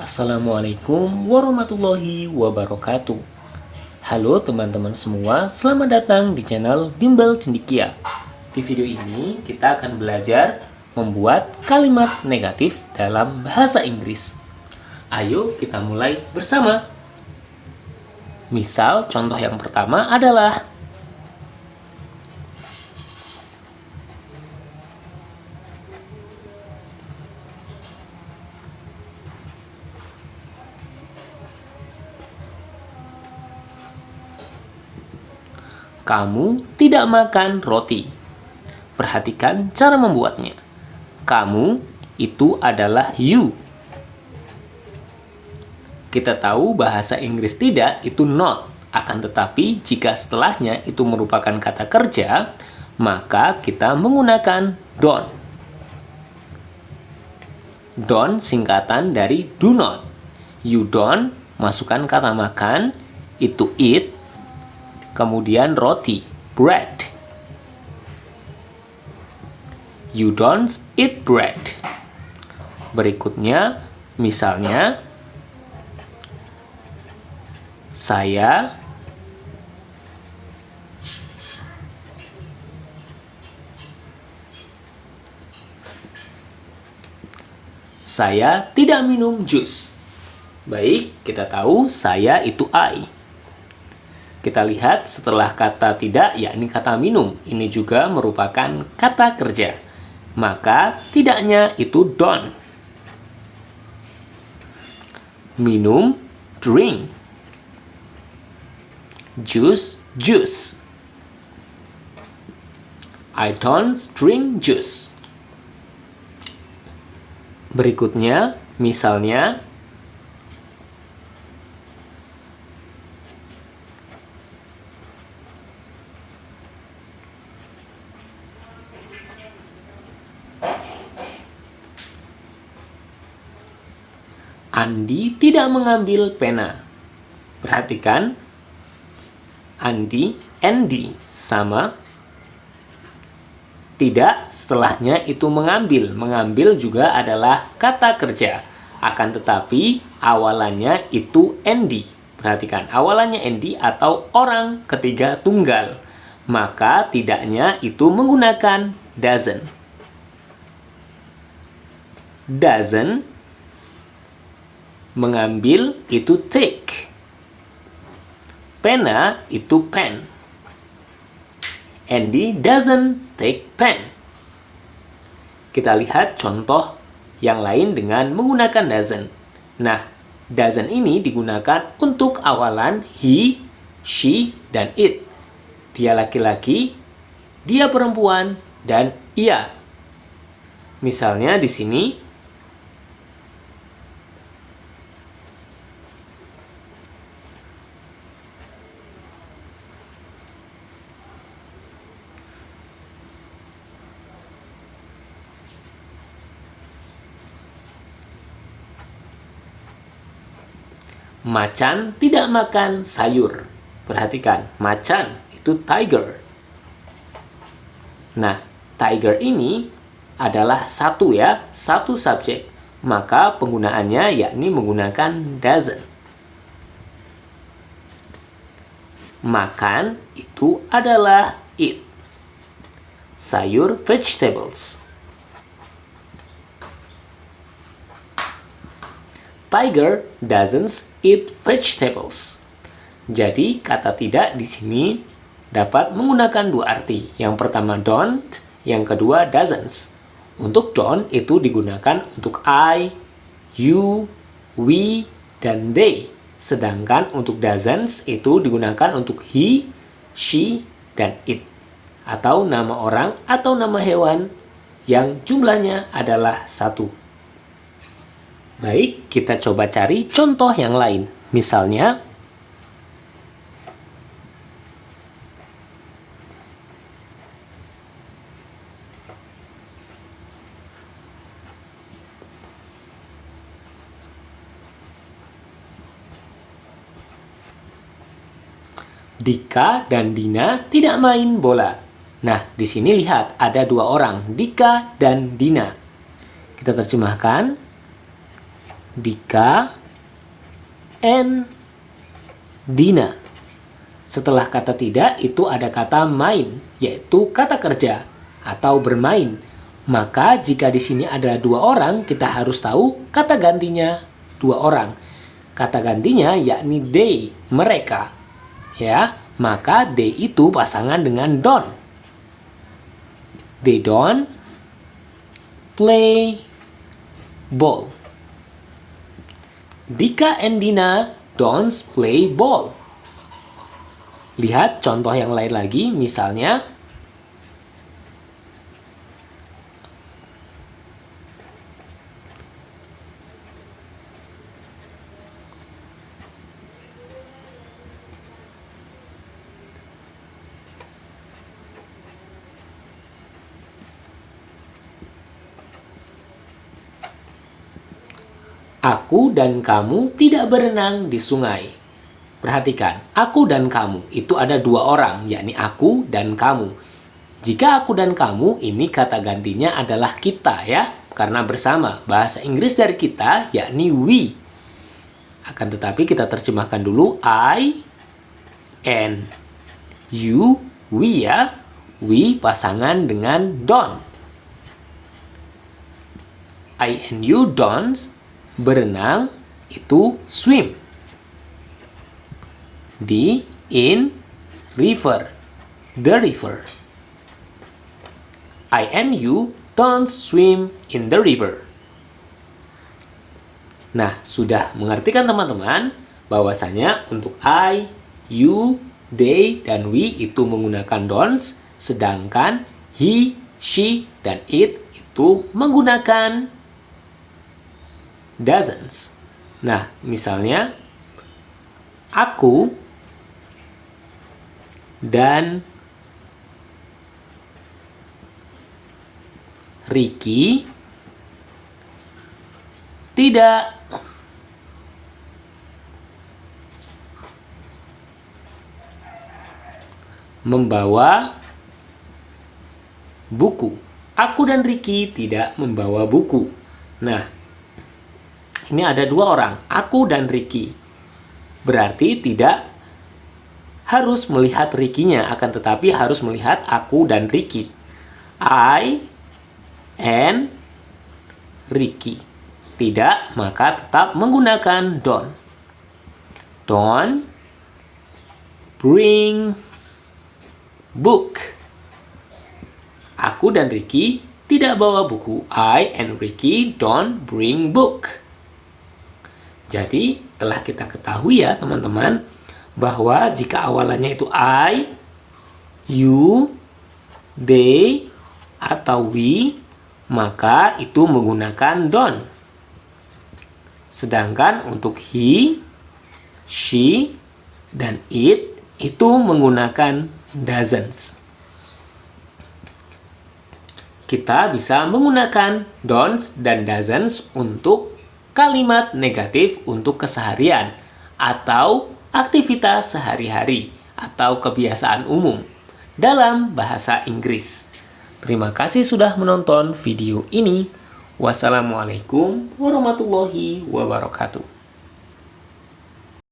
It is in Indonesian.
Assalamualaikum warahmatullahi wabarakatuh. Halo teman-teman semua, selamat datang di channel Bimbel Cendekia. Di video ini kita akan belajar membuat kalimat negatif dalam bahasa Inggris. Ayo kita mulai bersama. Misal contoh yang pertama adalah kamu tidak makan roti. Perhatikan cara membuatnya. Kamu itu adalah you. Kita tahu bahasa Inggris tidak itu not. Akan tetapi jika setelahnya itu merupakan kata kerja, maka kita menggunakan don't. Don't singkatan dari do not. You don't, masukkan kata makan, itu eat. Kemudian roti, bread. You don't eat bread. Berikutnya, misalnya, saya tidak minum jus. Baik, kita tahu saya itu I. Kita lihat setelah kata tidak, yakni kata minum. Ini juga merupakan kata kerja. Maka tidaknya itu don't. Minum, drink. Juice, juice. I don't drink juice. Berikutnya, misalnya, Andi tidak mengambil pena. Perhatikan, Andi, Andy, sama. Tidak, setelahnya itu mengambil. Mengambil juga adalah kata kerja. Akan tetapi, awalannya itu Andy. Perhatikan, awalannya Andy atau orang ketiga tunggal. Maka tidaknya itu menggunakan doesn't. Doesn't. Mengambil itu take. Pena itu pen. Andy doesn't take pen. Kita lihat contoh yang lain dengan menggunakan doesn't. Nah, doesn't ini digunakan untuk awalan he, she, dan it. Dia laki-laki, dia perempuan, dan ia. Misalnya di sini, macan tidak makan sayur. Perhatikan, macan itu tiger. Nah, tiger ini adalah satu subjek. Maka penggunaannya yakni menggunakan doesn't. Makan itu adalah eat. Sayur, vegetables. Tiger doesn't eat vegetables. Jadi, kata tidak di sini dapat menggunakan dua arti. Yang pertama don't, yang kedua doesn't. Untuk don't itu digunakan untuk I, you, we, dan they. Sedangkan untuk doesn't itu digunakan untuk he, she, dan it. Atau nama orang atau nama hewan yang jumlahnya adalah satu. Baik, kita coba cari contoh yang lain. Misalnya, Dika dan Dina tidak main bola. Nah, di sini lihat ada dua orang, Dika dan Dina. Kita terjemahkan. Dika and Dina. Setelah kata tidak, itu ada kata main, yaitu kata kerja atau bermain. Maka jika di sini ada dua orang, kita harus tahu kata gantinya dua orang. Kata gantinya yakni they, mereka. Ya, maka they itu pasangan dengan don't. They don't play ball. Dika and Dina don't play ball. Lihat contoh yang lain lagi, misalnya aku dan kamu tidak berenang di sungai. Perhatikan, aku dan kamu itu ada dua orang, yakni aku dan kamu. Jika aku dan kamu, ini kata gantinya adalah kita ya, karena bersama. Bahasa Inggris dari kita yakni we. Akan tetapi kita terjemahkan dulu I and you, we ya. We pasangan dengan don't. I and you don't berenang itu swim. Di in river, the river. I and you don't swim in the river. Nah, sudah mengerti kan teman-teman bahwasanya untuk I, you, they, dan we itu menggunakan don'ts, sedangkan he, she, dan it itu menggunakan doesn't. Nah, misalnya aku dan Ricky tidak membawa buku. Aku dan Ricky tidak membawa buku. Nah, ini ada dua orang, aku dan Ricky. Berarti tidak harus melihat Ricky-nya, akan tetapi harus melihat aku dan Ricky. I and Ricky. Tidak, maka tetap menggunakan don't. Don't bring book. Aku dan Ricky tidak bawa buku. I and Ricky don't bring book. Jadi, telah kita ketahui ya teman-teman, bahwa jika awalannya itu I, you, they, atau we, maka itu menggunakan don't. Sedangkan untuk he, she, dan it, itu menggunakan doesn't. Kita bisa menggunakan don'ts dan doesn't untuk kalimat negatif untuk keseharian atau aktivitas sehari-hari atau kebiasaan umum dalam bahasa Inggris. Terima kasih sudah menonton video ini. Wassalamualaikum warahmatullahi wabarakatuh.